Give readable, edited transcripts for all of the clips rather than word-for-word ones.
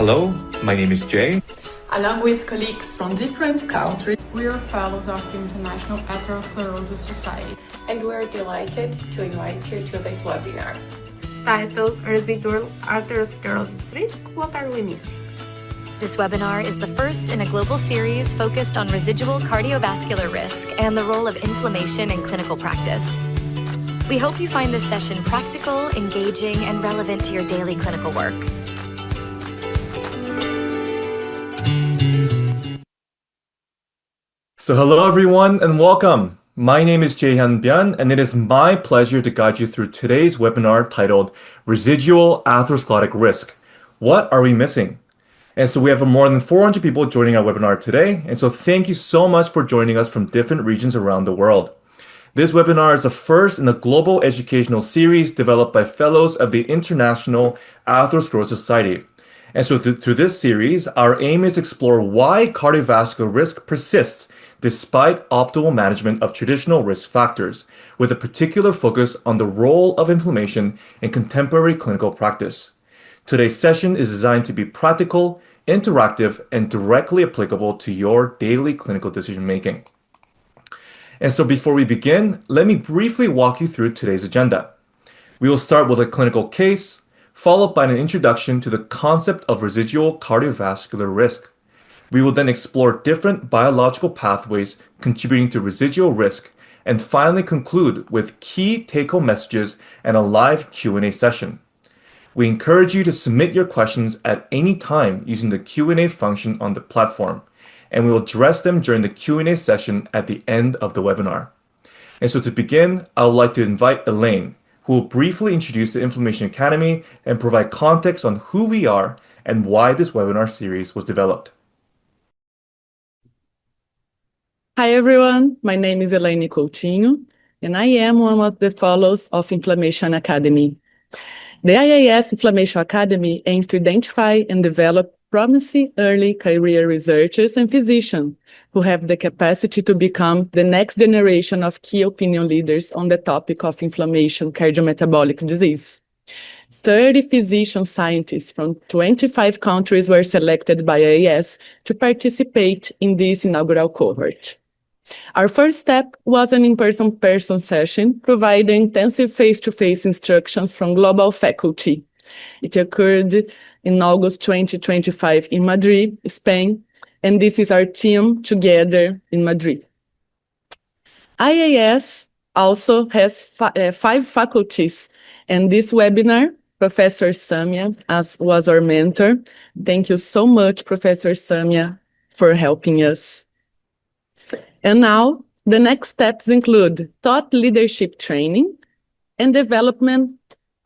Hello, my name is Jay. Along with colleagues from different countries, we are fellows of the International Atherosclerosis Society. And we're delighted to invite you to this webinar. Titled Residual Atherosclerosis Risk, What Are We Missing? This webinar is the first in a global series focused on residual cardiovascular risk and the role of inflammation in clinical practice. We hope you find this session practical, engaging, and relevant to your daily clinical work. So hello everyone and welcome. My name is Jae-hyun Byun and it is my pleasure to guide you through today's webinar titled Residual Atherosclerotic Risk. What are we missing? And so we have more than 400 people joining our webinar today. And so thank you so much for joining us from different regions around the world. This webinar is the first in a global educational series developed by fellows of the International Atherosclerosis Society. And so through this series, our aim is to explore why cardiovascular risk persists despite optimal management of traditional risk factors, with a particular focus on the role of inflammation in contemporary clinical practice. Today's session is designed to be practical, interactive, and directly applicable to your daily clinical decision-making. And so before we begin, let me briefly walk you through today's agenda. We will start with a clinical case, followed by an introduction to the concept of residual cardiovascular risk. We will then explore different biological pathways contributing to residual risk, and finally conclude with key take-home messages and a live Q&A session. We encourage you to submit your questions at any time using the Q&A function on the platform, and we will address them during the Q&A session at the end of the webinar. And so to begin, I would like to invite Elaine, who will briefly introduce the Inflammation Academy and provide context on who we are and why this webinar series was developed. Hi everyone, my name is Elaine Coutinho, and I am one of the fellows of Inflammation Academy. The IAS Inflammation Academy aims to identify and develop promising early career researchers and physicians who have the capacity to become the next generation of key opinion leaders on the topic of inflammation cardiometabolic disease. 30 physician scientists from 25 countries were selected by IAS to participate in this inaugural cohort. Our first step was an in-person session, providing intensive face-to-face instructions from global faculty. It occurred in August 2025 in Madrid, Spain, and this is our team together in Madrid. IAS also has 5 faculties, and this webinar, Professor Samia was our mentor. Thank you so much, Professor Samia, for helping us. And now, the next steps include thought leadership training and development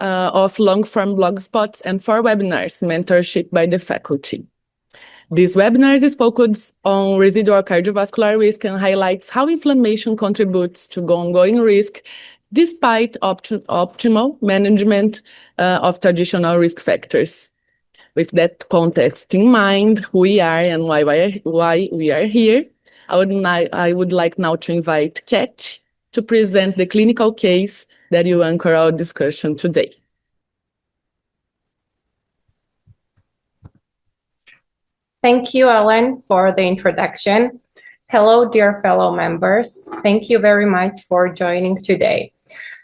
of long-form blog spots and 4 webinars, mentorship by the faculty. These webinars is focused on residual cardiovascular risk and highlights how inflammation contributes to ongoing risk despite optimal management of traditional risk factors. With that context in mind, who we are and why we are here, I would like now to invite Kat to present the clinical case that will anchor our discussion today. Thank you, Ellen, for the introduction. Hello, dear fellow members. Thank you very much for joining today.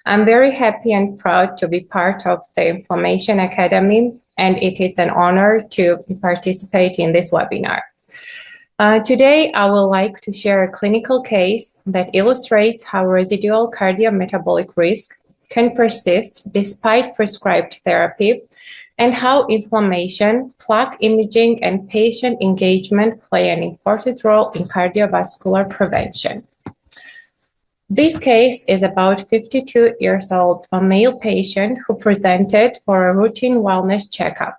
I'm very happy and proud to be part of the Inflammation Academy, and it is an honor to participate in this webinar. Today, I would like to share a clinical case that illustrates how residual cardiometabolic risk can persist despite prescribed therapy, and how inflammation, plaque imaging, and patient engagement play an important role in cardiovascular prevention. This case is about 52 years old, a male patient who presented for a routine wellness checkup.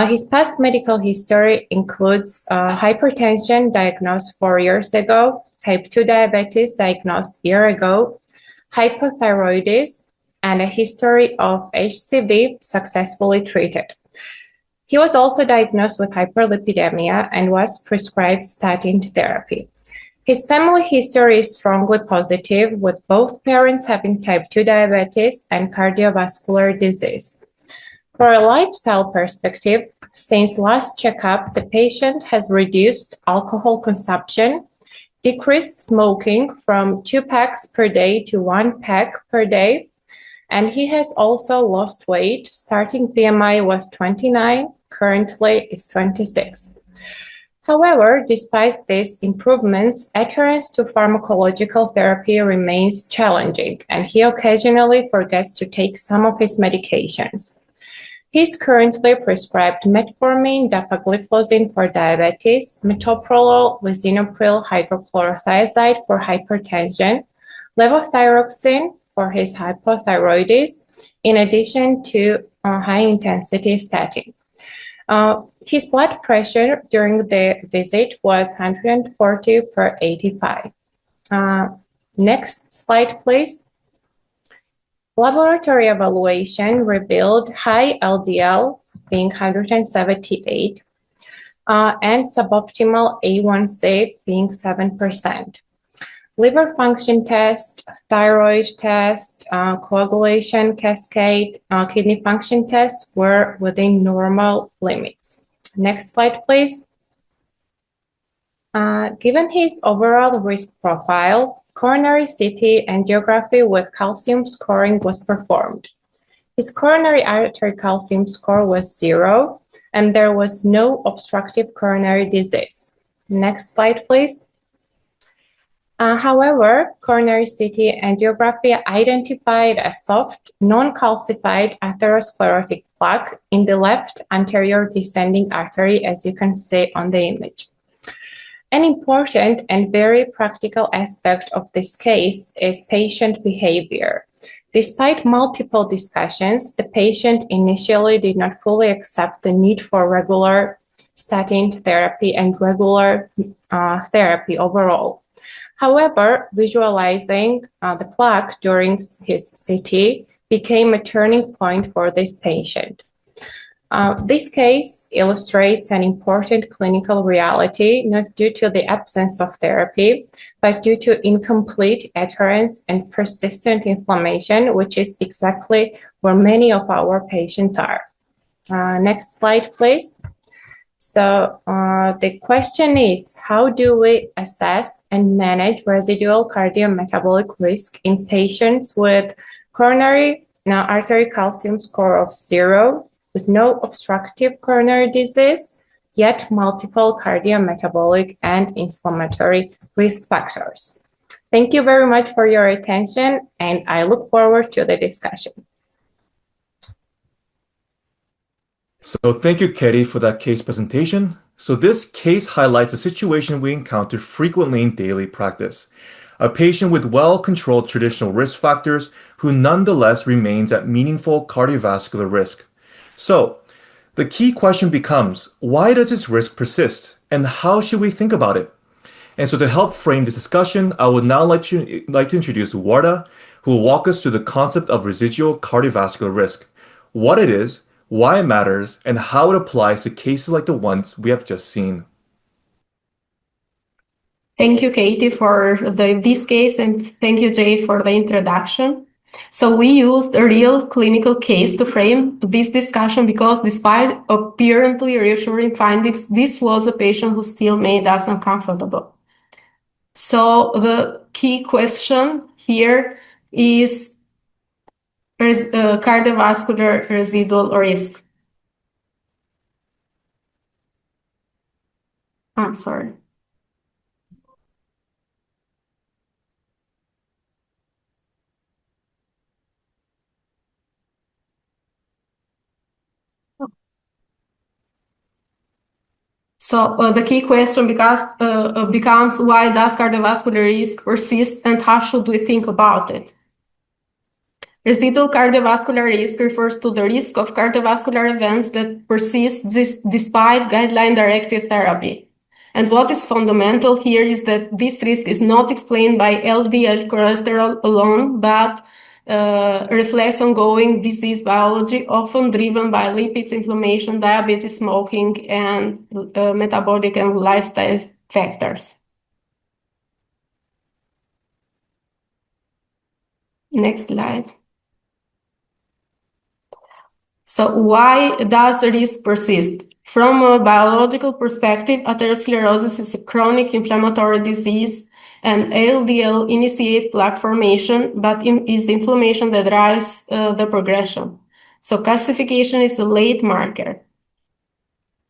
His past medical history includes hypertension diagnosed 4 years ago, type 2 diabetes diagnosed a year ago, hypothyroidism, and a history of HCV successfully treated. He was also diagnosed with hyperlipidemia and was prescribed statin therapy. His family history is strongly positive, with both parents having type 2 diabetes and cardiovascular disease. For a lifestyle perspective, Since last checkup, the patient has reduced alcohol consumption, decreased smoking from 2 packs per day to 1 pack per day, and he has also lost weight. Starting BMI was 29, currently is 26. However, despite these improvements, adherence to pharmacological therapy remains challenging, and he occasionally forgets to take some of his medications. He is currently prescribed metformin, dapagliflozin for diabetes, metoprolol, lisinopril hydrochlorothiazide for hypertension, levothyroxine for his hypothyroidism, in addition to high-intensity statin. His blood pressure during the visit was 140/85. Next slide, please. Laboratory evaluation revealed high LDL, being 178, and suboptimal A1C, being 7%. Liver function test, thyroid test, coagulation cascade, kidney function tests were within normal limits. Next slide, please. Given his overall risk profile, coronary CT angiography with calcium scoring was performed. His coronary artery calcium score was 0, and there was no obstructive coronary disease. Next slide, please. However, coronary CT angiography identified a soft, non-calcified atherosclerotic plaque in the left anterior descending artery, as you can see on the image. An important and very practical aspect of this case is patient behavior. Despite multiple discussions, the patient initially did not fully accept the need for regular statin therapy and regular therapy overall. However, visualizing the plaque during his CT became a turning point for this patient. This case illustrates an important clinical reality, not due to the absence of therapy, but due to incomplete adherence and persistent inflammation, which is exactly where many of our patients are. Next slide, please. So the question is, how do we assess and manage residual cardiometabolic risk in patients with coronary artery calcium score of 0, with no obstructive coronary disease, yet multiple cardiometabolic and inflammatory risk factors? Thank you very much for your attention, and I look forward to the discussion. So thank you, Katie, for that case presentation. So this case highlights a situation we encounter frequently in daily practice. A patient with well-controlled traditional risk factors who nonetheless remains at meaningful cardiovascular risk. So the key question becomes, why does this risk persist and how should we think about it? And so to help frame this discussion, I would now like to introduce Warda, who will walk us through the concept of residual cardiovascular risk, what it is, why it matters, and how it applies to cases like the ones we have just seen. Thank you, Katie, for this case, and thank you, Jay, for the introduction. So we used a real clinical case to frame this discussion because despite apparently reassuring findings, this was a patient who still made us uncomfortable. So the key question here is cardiovascular residual risk. I'm sorry. So the key question becomes why does cardiovascular risk persist and how should we think about it? Residual cardiovascular risk refers to the risk of cardiovascular events that persist despite guideline-directed therapy. And what is fundamental here is that this risk is not explained by LDL cholesterol alone, but reflects ongoing disease biology, often driven by lipids, inflammation, diabetes, smoking, and metabolic and lifestyle factors. Next slide. So why does the risk persist? From a biological perspective, atherosclerosis is a chronic inflammatory disease, and LDL initiate plaque formation, but is inflammation that drives the progression. So calcification is a late marker,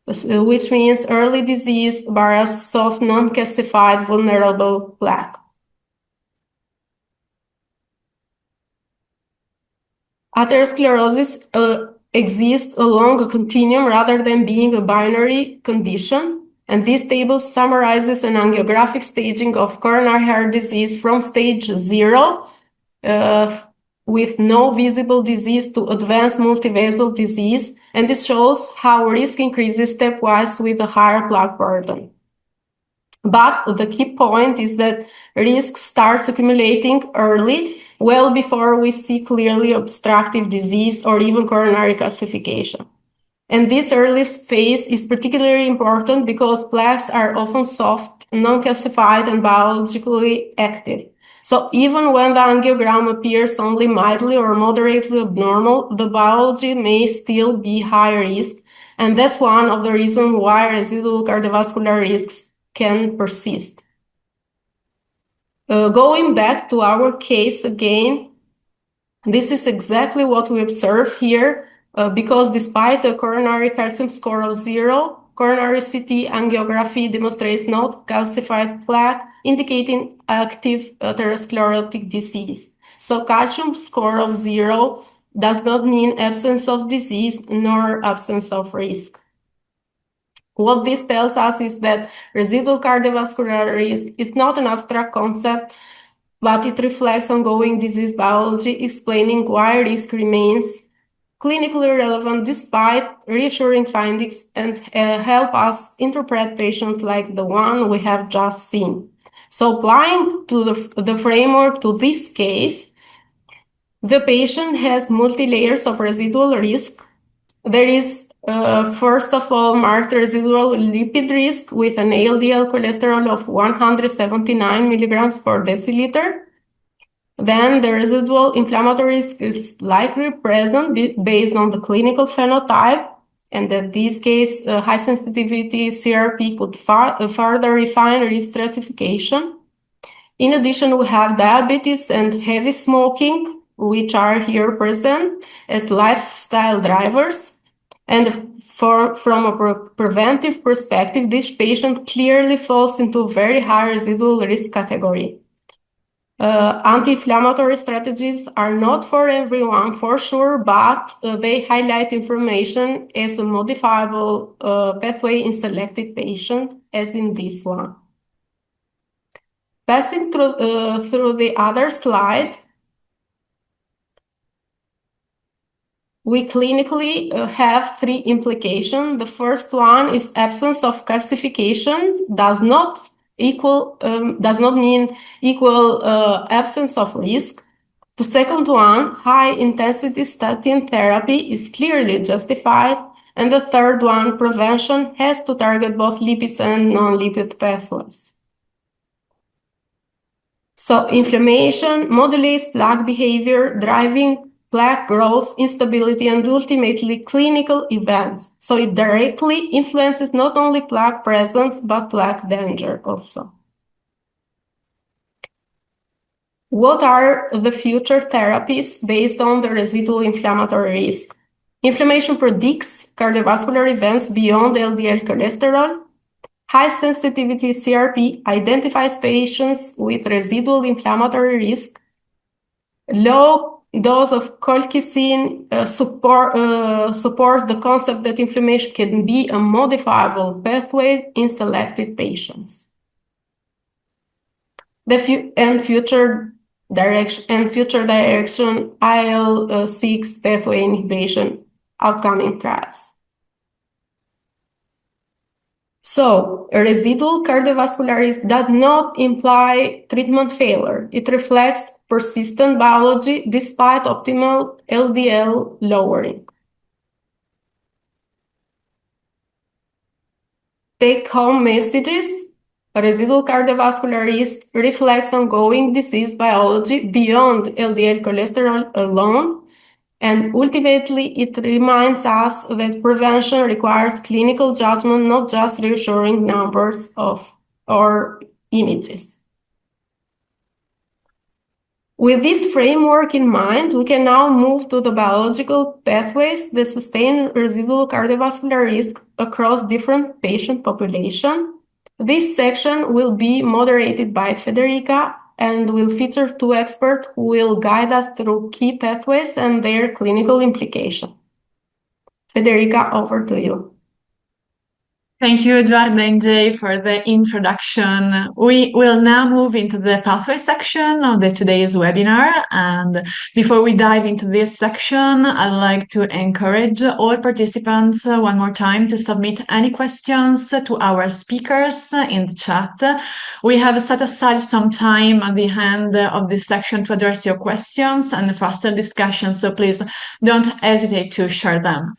which means early disease bears soft, non-calcified, vulnerable plaque. Atherosclerosis exists along a continuum rather than being a binary condition, and this table summarizes an angiographic staging of coronary heart disease from stage 0 with no visible disease to advanced multivessel disease, and this shows how risk increases stepwise with a higher plaque burden. But the key point is that risk starts accumulating early, well before we see clearly obstructive disease or even coronary calcification. And this early phase is particularly important because plaques are often soft, non-calcified, and biologically active. So even when the angiogram appears only mildly or moderately abnormal, the biology may still be high risk, and that's one of the reasons why residual cardiovascular risks can persist. Going back to our case again, this is exactly what we observe here, because despite a coronary calcium score of 0, coronary CT angiography demonstrates no calcified plaque, indicating active atherosclerotic disease. So calcium score of 0 does not mean absence of disease nor absence of risk. What this tells us is that residual cardiovascular risk is not an abstract concept, but it reflects ongoing disease biology, explaining why risk remains clinically relevant despite reassuring findings and help us interpret patients like the one we have just seen. So applying to the framework to this case, the patient has multi-layers of residual risk. There is, first of all, marked residual lipid risk with an LDL cholesterol of 179 milligrams per deciliter. Then the residual inflammatory risk is likely present based on the clinical phenotype, and in this case, high sensitivity CRP could further refine risk stratification. In addition, we have diabetes and heavy smoking, which are here present as lifestyle drivers. And from a preventive perspective, this patient clearly falls into a very high residual risk category. Anti-inflammatory strategies are not for everyone, for sure, but they highlight inflammation as a modifiable pathway in selected patients, as in this one. Passing through the other slide, we clinically have 3 implications. The first one is absence of calcification does not mean equal absence of risk. The second one, high intensity statin therapy is clearly justified. And the third one, prevention has to target both lipids and non-lipid pathways. So inflammation modulates plaque behavior, driving plaque growth, instability, and ultimately clinical events. So it directly influences not only plaque presence, but plaque danger also. What are the future therapies based on the residual inflammatory risk? Inflammation predicts cardiovascular events beyond LDL cholesterol. High sensitivity CRP identifies patients with residual inflammatory risk. Low dose of colchicine supports the concept that inflammation can be a modifiable pathway in selected patients. Future direction IL-6 pathway inhibition upcoming trials. So, residual cardiovascular risk does not imply treatment failure. It reflects persistent biology despite optimal LDL lowering. Take-home messages. Residual cardiovascular risk reflects ongoing disease biology beyond LDL cholesterol alone, And ultimately, it reminds us that prevention requires clinical judgment, not just reassuring numbers or images. With this framework in mind, we can now move to the biological pathways that sustain residual cardiovascular risk across different patient populations. This section will be moderated by Federica and will feature two experts who will guide us through key pathways and their clinical implication. Federica, over to you. Thank you, Eduardo and Jay, for the introduction. We will now move into the pathway section of today's webinar. And before we dive into this section, I'd like to encourage all participants one more time to submit any questions to our speakers in the chat. We have set aside some time at the end of this section to address your questions and faster discussions, so please don't hesitate to share them.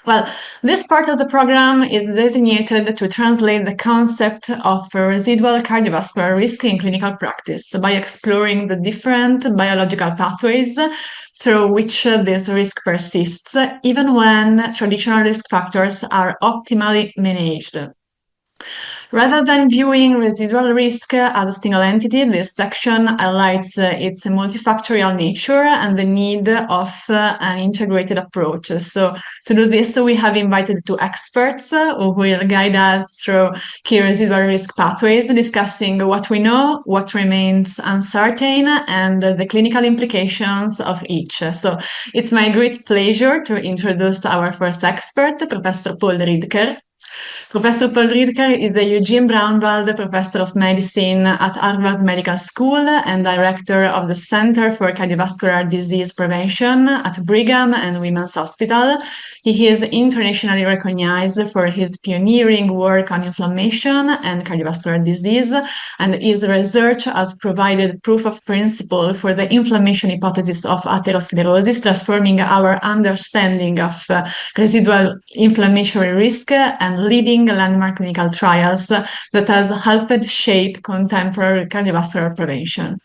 Well, this part of the program is designated to translate the concept of residual cardiovascular risk in clinical practice by exploring the different biological pathways through which this risk persists, even when traditional risk factors are optimally managed. Rather than viewing residual risk as a single entity, this section highlights its multifactorial nature and the need of an integrated approach. So to do this, we have invited two experts who will guide us through key residual risk pathways, discussing what we know, what remains uncertain, and the clinical implications of each. So it's my great pleasure to introduce our first expert, Professor Paul Ridker. Professor Paul Ridker is the Eugene Braunwald Professor of Medicine at Harvard Medical School and Director of the Center for Cardiovascular Disease Prevention at Brigham and Women's Hospital. He is internationally recognized for his pioneering work on inflammation and cardiovascular disease, and his research has provided proof of principle for the inflammation hypothesis of atherosclerosis, transforming our understanding of residual inflammatory risk and leading landmark clinical trials that has helped shape contemporary cardiovascular prevention.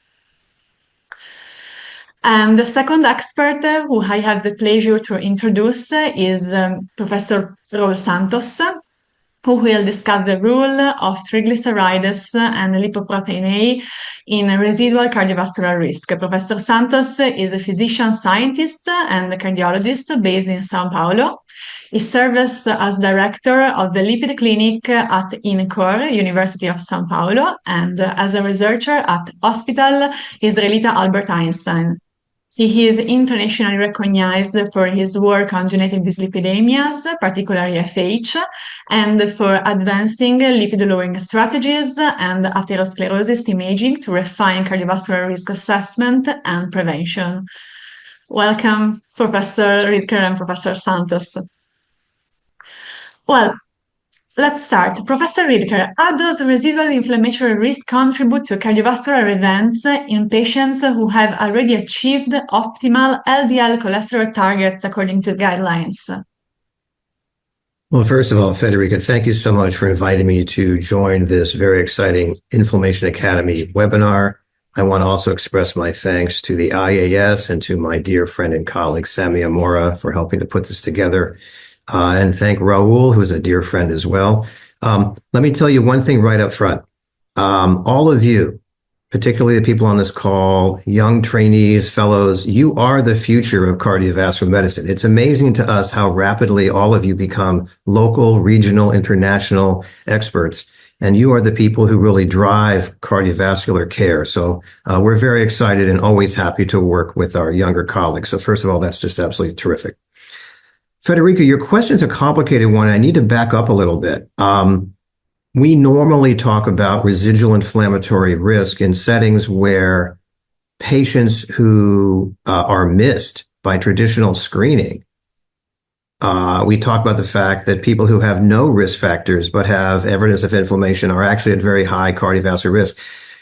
And the second expert who I have the pleasure to introduce is Professor Raul Santos, who will discuss the role of triglycerides and lipoprotein A in residual cardiovascular risk. Professor Santos is a physician scientist and a cardiologist based in São Paulo. He serves as director of the lipid clinic at INCOR, University of São Paulo, and as a researcher at Hospital Israelita Albert Einstein. He is internationally recognized for his work on genetic dyslipidemias, particularly FH, and for advancing lipid-lowering strategies and atherosclerosis imaging to refine cardiovascular risk assessment and prevention. Welcome, Professor Ridker and Professor Santos. Well, let's start. Professor Ridker, how does residual inflammatory risk contribute to cardiovascular events in patients who have already achieved optimal LDL cholesterol targets according to guidelines? Well, first of all, Federica, thank you so much for inviting me to join this very exciting Inflammation Academy webinar. I want to also express my thanks to the IAS and to my dear friend and colleague, Samia Mora, for helping to put this together. And thank Raul, who's a dear friend as well. Let me tell you one thing right up front. All of you, particularly the people on this call, young trainees, fellows, you are the future of cardiovascular medicine. It's amazing to us how rapidly all of you become local, regional, international experts. And you are the people who really drive cardiovascular care. So we're very excited and always happy to work with our younger colleagues. So first of all, that's just absolutely terrific. Federica, your question's a complicated one. I need to back up a little bit. We normally talk about residual inflammatory risk in settings where patients who are missed by traditional screening. We talk about the fact that people who have no risk factors but have evidence of inflammation are actually at very high cardiovascular risk.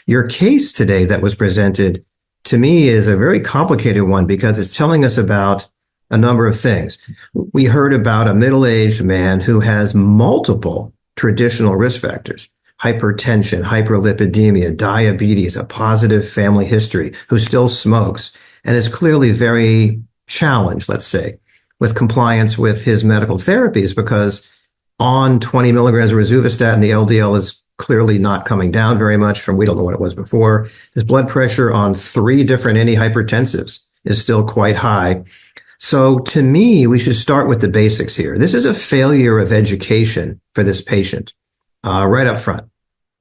Your case today that was presented to me is a very complicated one because it's telling us about a number of things. We heard about a middle-aged man who has multiple traditional risk factors: hypertension, hyperlipidemia, diabetes, a positive family history, who still smokes, and is clearly very challenge, let's say, with compliance with his medical therapies, because on 20 milligrams of rosuvastatin, the LDL is clearly not coming down very much from, we don't know what it was before. His blood pressure on 3 different antihypertensives is still quite high. So to me, we should start with the basics here. This is a failure of education for this patient, right up front,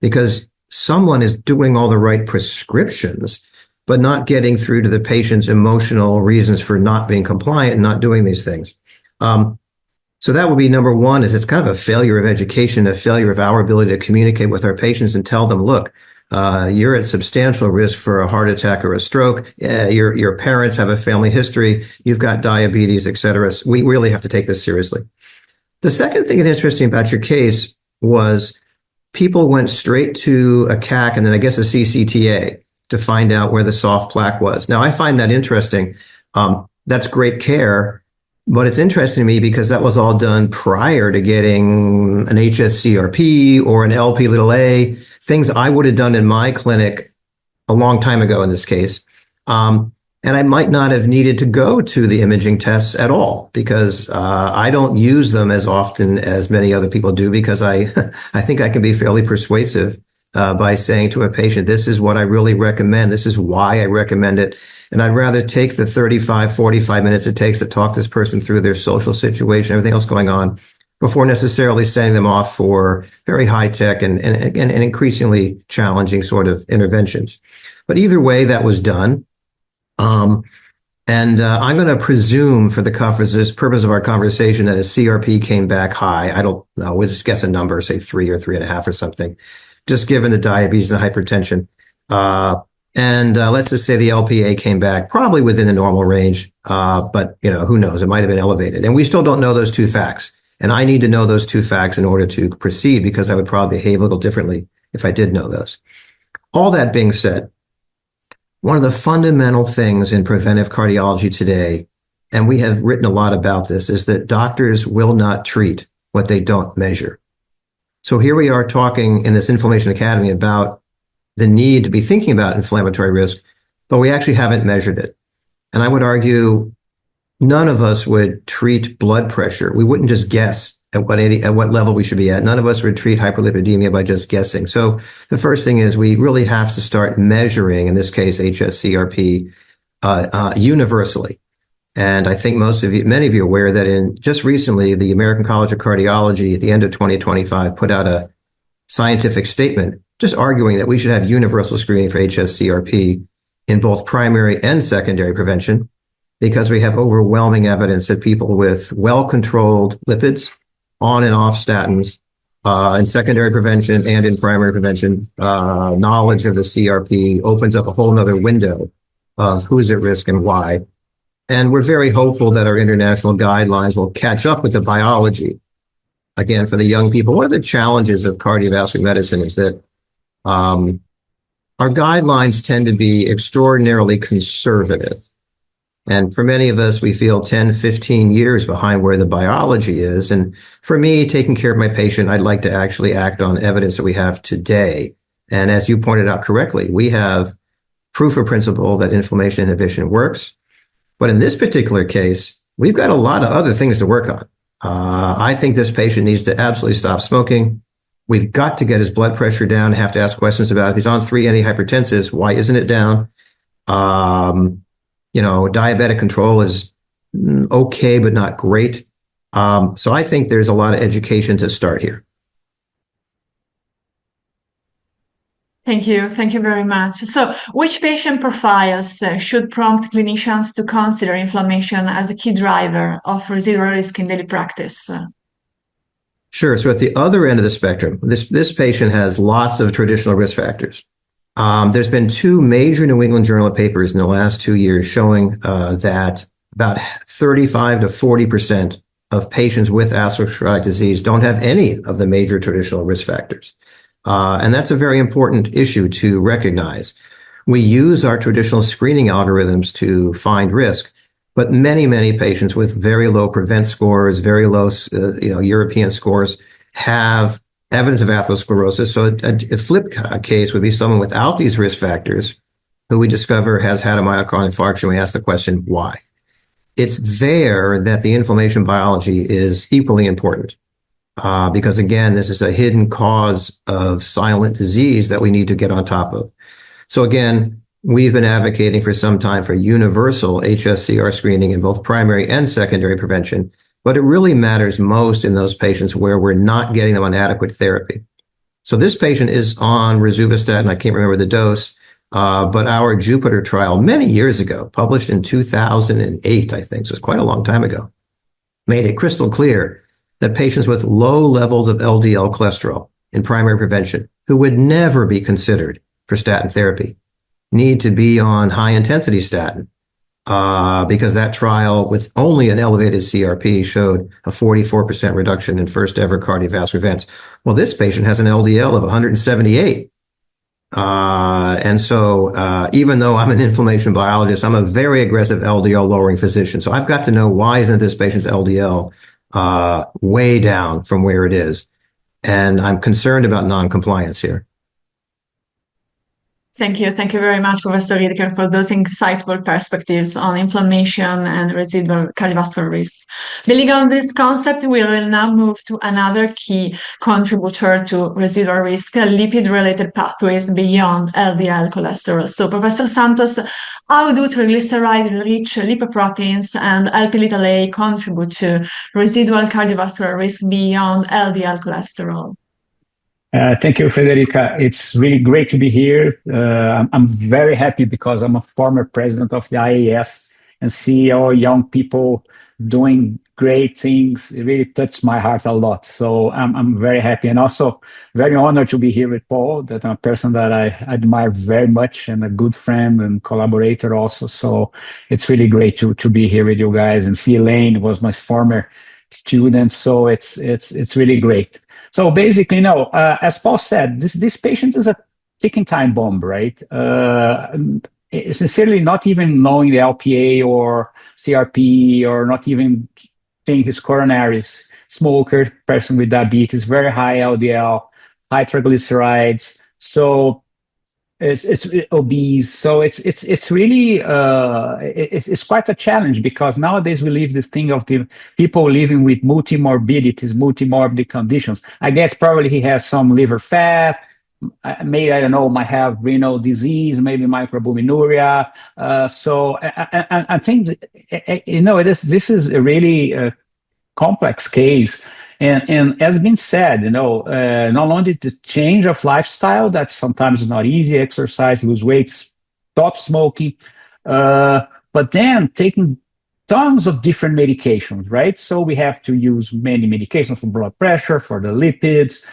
because someone is doing all the right prescriptions, but not getting through to the patient's emotional reasons for not being compliant and not doing these things. So that would be number one, is it's kind of a failure of education, a failure of our ability to communicate with our patients and tell them, look, you're at substantial risk for a heart attack or a stroke. Your parents have a family history. You've got diabetes, et cetera. So we really have to take this seriously. The second thing that's interesting about your case was people went straight to a CAC and then I guess a CCTA to find out where the soft plaque was. Now, I find that interesting. That's great care. But it's interesting to me because that was all done prior to getting an hsCRP or an Lp(a), things I would have done in my clinic a long time ago in this case. And I might not have needed to go to the imaging tests at all because I don't use them as often as many other people do, because I think I can be fairly persuasive by saying to a patient, this is what I really recommend. This is why I recommend it. And I'd rather take the 35, 45 minutes it takes to talk this person through their social situation, everything else going on, before necessarily sending them off for very high tech and increasingly challenging sort of interventions. But either way, that was done. I'm going to presume for the purpose of our conversation that his CRP came back high. I don't know. We'll just guess a number, say 3 or 3.5 or something, just given the diabetes and hypertension. Let's just say the Lp(a) came back probably within the normal range. But who knows? It might have been elevated. And we still don't know those 2 facts. And I need to know those 2 facts in order to proceed, because I would probably behave a little differently if I did know those. All that being said, one of the fundamental things in preventive cardiology today, and we have written a lot about this, is that doctors will not treat what they don't measure. So here we are talking in this Inflammation Academy about the need to be thinking about inflammatory risk, but we actually haven't measured it. And I would argue none of us would treat blood pressure. We wouldn't just guess at what level we should be at. None of us would treat hyperlipidemia by just guessing. So the first thing is we really have to start measuring, in this case, hsCRP, universally. And I think many of you are aware that in just recently, the American College of Cardiology at the end of 2025 put out a scientific statement just arguing that we should have universal screening for hsCRP in both primary and secondary prevention, because we have overwhelming evidence that people with well-controlled lipids on and off statins in secondary prevention and in primary prevention, knowledge of the CRP opens up a whole nother window of who's at risk and why. And we're very hopeful that our international guidelines will catch up with the biology. Again, for the young people, one of the challenges of cardiovascular medicine is that our guidelines tend to be extraordinarily conservative. And for many of us, we feel 10, 15 years behind where the biology is. And for me, taking care of my patient, I'd like to actually act on evidence that we have today. And as you pointed out correctly, we have proof of principle that inflammation inhibition works. But in this particular case, we've got a lot of other things to work on. I think this patient needs to absolutely stop smoking. We've got to get his blood pressure down, have to ask questions about if he's on 3 antihypertensives, why isn't it down? Diabetic control is okay, but not great. So I think there's a lot of education to start here. Thank you. Thank you very much. So which patient profiles should prompt clinicians to consider inflammation as a key driver of residual risk in daily practice? Sure. So at the other end of the spectrum, this patient has lots of traditional risk factors. There's been 2 major New England Journal papers in the last 2 years showing that about 35 to 40% of patients with atherosclerotic disease don't have any of the major traditional risk factors. And that's a very important issue to recognize. We use our traditional screening algorithms to find risk, but many, many patients with very low prevent scores, very low, European scores have evidence of atherosclerosis. So a flip case would be someone without these risk factors who we discover has had a myocardial infarction. We ask the question, why? it's there that the inflammation biology is equally important. Because again, this is a hidden cause of silent disease that we need to get on top of. So again, we've been advocating for some time for universal HSCR screening in both primary and secondary prevention, but it really matters most in those patients where we're not getting them on adequate therapy. So this patient is on rosuvastatin, I can't remember the dose, but our Jupiter trial many years ago, published in 2008, I think, so it's quite a long time ago, made it crystal clear that patients with low levels of LDL cholesterol in primary prevention, who would never be considered for statin therapy, need to be on high-intensity statin, because that trial with only an elevated CRP showed a 44% reduction in first-ever cardiovascular events. Well, this patient has an LDL of 178. And so even though I'm an inflammation biologist, I'm a very aggressive LDL-lowering physician. So I've got to know, why isn't this patient's LDL way down from where it is? And I'm concerned about non-compliance here. Thank you. Thank you very much, Professor Ridker, for those insightful perspectives on inflammation and residual cardiovascular risk. Building on this concept, we will now move to another key contributor to residual risk, lipid-related pathways beyond LDL cholesterol. So, Professor Santos, how do triglyceride-rich lipoproteins and Lp(a) contribute to residual cardiovascular risk beyond LDL cholesterol? Thank you, Federica. It's really great to be here. I'm very happy because I'm a former president of the IAS, and see all young people doing great things. It really touched my heart a lot. So I'm very happy, and also very honored to be here with Paul, that I'm a person that I admire very much and a good friend and collaborator also. So it's really great to be here with you guys. And see, Elaine was my former student. So it's really great. So basically, no, as Paul said, this patient is a ticking time bomb, right? Sincerely, not even knowing the LPA or CRP, or not even seeing his coronaries, smoker, person with diabetes, very high LDL, high triglycerides. So it's obese. So it's really it's quite a challenge, because nowadays we live this thing of the people living with multimorbidities, multimorbid conditions. I guess probably he has some liver fat, maybe, I don't know, might have renal disease, maybe microalbuminuria. So I think this is a really complex case. And as been said, not only the change of lifestyle, that sometimes is not easy, exercise, lose weight, stop smoking, but then taking tons of different medications, right? So we have to use many medications for blood pressure, for the lipids,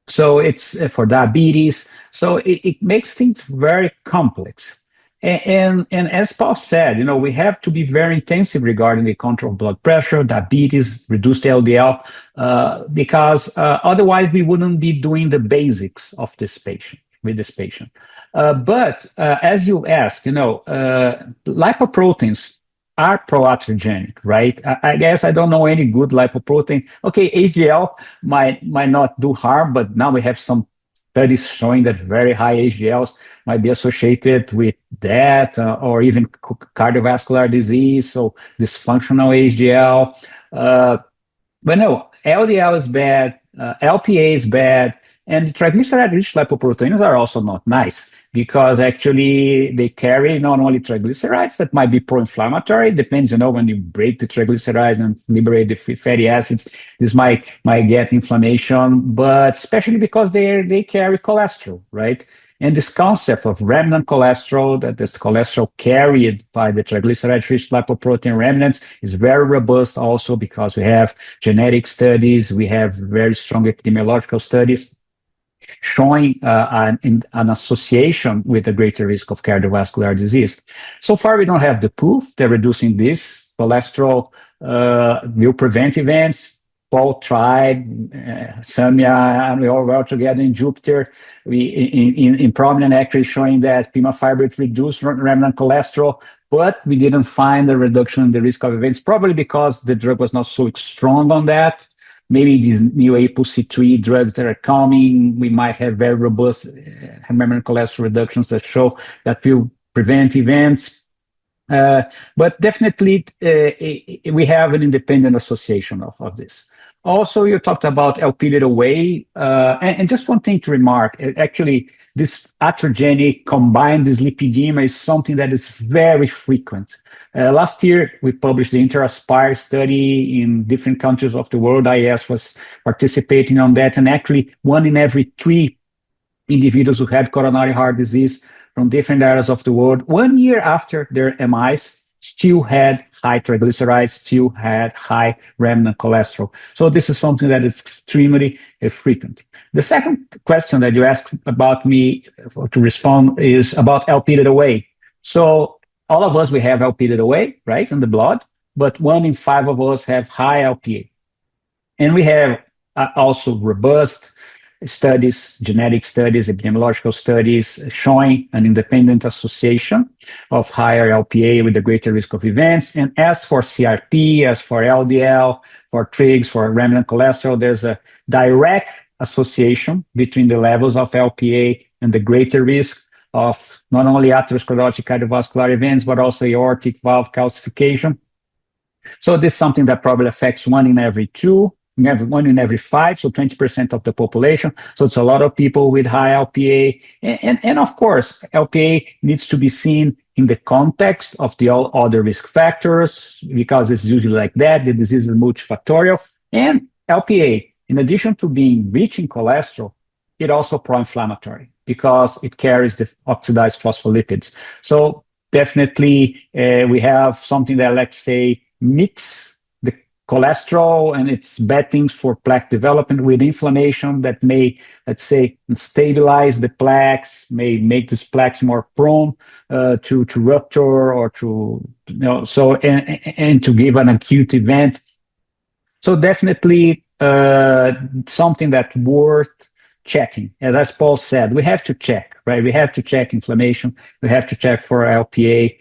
so it's for diabetes. So it makes things very complex. And as Paul said, we have to be very intensive regarding the control of blood pressure, diabetes, reduced LDL, because otherwise we wouldn't be doing the basics of this patient, with this patient. But as you asked, lipoproteins are pro-atherogenic, right? I guess I don't know any good lipoprotein. Okay, HDL might not do harm, but now we have some studies showing that very high HDLs might be associated with that, or even cardiovascular disease, so dysfunctional HDL. But no, LDL is bad, LPA is bad, and the triglyceride-rich lipoproteins are also not nice, because actually they carry not only triglycerides that might be pro-inflammatory, depends, when you break the triglycerides and liberate the fatty acids, this might get inflammation, but especially because they carry cholesterol, right? And this concept of remnant cholesterol, that this cholesterol carried by the triglyceride-rich lipoprotein remnants, is very robust also, because we have genetic studies, we have very strong epidemiological studies showing an association with a greater risk of cardiovascular disease. So far, we don't have the proof that reducing this cholesterol will prevent events. Paul tried, Samia, and we all were together in Jupiter. In prominent actually showing that pimafibrate reduced remnant cholesterol, but we didn't find a reduction in the risk of events, probably because the drug was not so strong on that. Maybe these new ApoC3 drugs that are coming, we might have very robust remnant cholesterol reductions that show that will prevent events. But definitely, we have an independent association of this. Also, you talked about LP little way, and just one thing to remark. Actually, this atherogenic combined dyslipidemia is something that is very frequent. Last year, we published the InterAspire study in different countries of the world. IAS was participating on that, and actually, 1 in every 3 individuals who had coronary heart disease from different areas of the world, 1 year after their MIs, still had high triglycerides, still had high remnant cholesterol. So this is something that is extremely frequent. The second question that you asked about me to respond is about Lp(a). So all of us, we have Lp(a), right, in the blood, but 1 in 5 of us have high Lpa. And we have also robust studies, genetic studies, epidemiological studies showing an independent association of higher Lpa with a greater risk of events. And as for CRP, as for LDL, for trigs, for remnant cholesterol, there's a direct association between the levels of Lpa and the greater risk of not only atherosclerotic cardiovascular events, but also aortic valve calcification. So this is something that probably affects 1 in every 2. 1 in every 5, so 20% of the population. So it's a lot of people with high Lpa. And of course, Lpa needs to be seen in the context of the all other risk factors, because it's usually like that. The disease is multifactorial. And Lpa, in addition to being rich in cholesterol, it also pro-inflammatory because it carries the oxidized phospholipids. So definitely we have something that, let's say, mix cholesterol and its bad things for plaque development with inflammation that may, let's say, stabilize the plaques, may make these plaques more prone to rupture or to, so, and to give an acute event. So definitely something that's worth checking. As Paul said, we have to check, right? We have to check inflammation. We have to check for Lpa.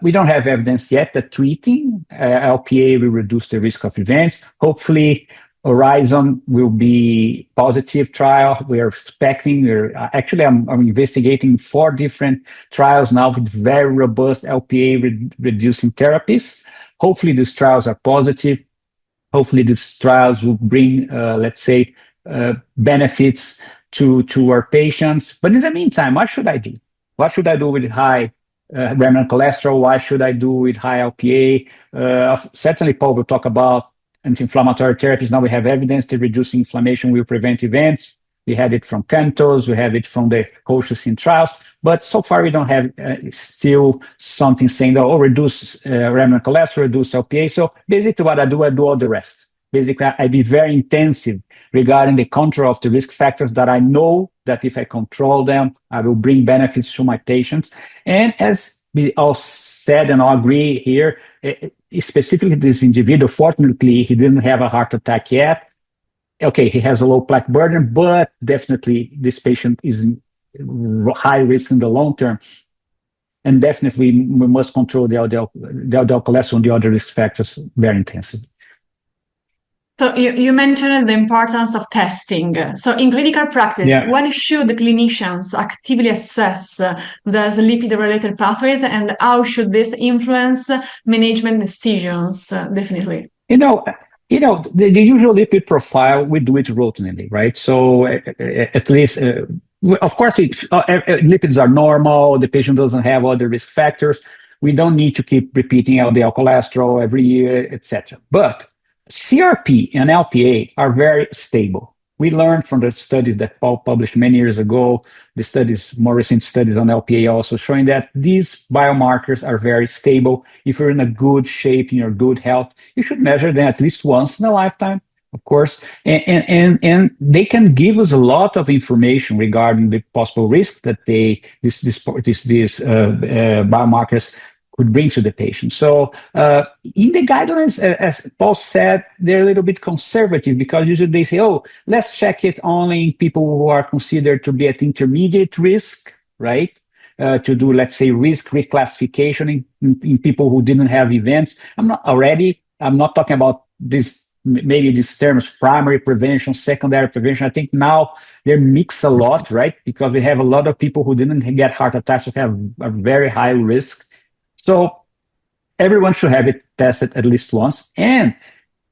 We don't have evidence yet that treating Lpa will reduce the risk of events. Hopefully, Horizon will be positive trial. We are expecting, I'm investigating 4 different trials now with very robust Lpa reducing therapies. Hopefully, these trials are positive. Hopefully, these trials will bring, let's say, benefits to our patients. But in the meantime, what should I do? What should I do with high remnant cholesterol? What should I do with high Lpa? Certainly, Paul will talk about anti-inflammatory therapies. Now we have evidence that reducing inflammation will prevent events. We had it from Santos, we have it from the colchicine trials, but so far we don't have still something saying that, reduce remnant cholesterol, reduce Lpa. So basically what I do all the rest. Basically, I be very intensive regarding the control of the risk factors that I know that if I control them, I will bring benefits to my patients. And as we all said and all agree here, specifically this individual, fortunately, he didn't have a heart attack yet. Okay, he has a low plaque burden, but definitely this patient is high risk in the long term. And definitely we must control the LDL cholesterol and the other risk factors very intensively. So you mentioned the importance of testing. So in clinical practice, when should the clinicians actively assess those lipid-related pathways, and how should this influence management decisions? Definitely. The usual lipid profile, we do it routinely, right? So at least, of course, lipids are normal. The patient doesn't have other risk factors. We don't need to keep repeating LDL cholesterol every year, etc. But CRP and Lpa are very stable. We learned from the studies that Paul published many years ago, the studies, more recent studies on Lpa also showing that these biomarkers are very stable. If you're in a good shape, in your good health, you should measure them at least once in a lifetime, of course. And they can give us a lot of information regarding the possible risks that these biomarkers could bring to the patient. So in the guidelines, as Paul said, they're a little bit conservative because usually they say, let's check it only in people who are considered to be at intermediate risk, right? To do, let's say, risk reclassification in people who didn't have events. I'm not talking about this, maybe these terms, primary prevention, secondary prevention. I think now they're mixed a lot, right? Because we have a lot of people who didn't get heart attacks who have a very high risk. So everyone should have it tested at least once. And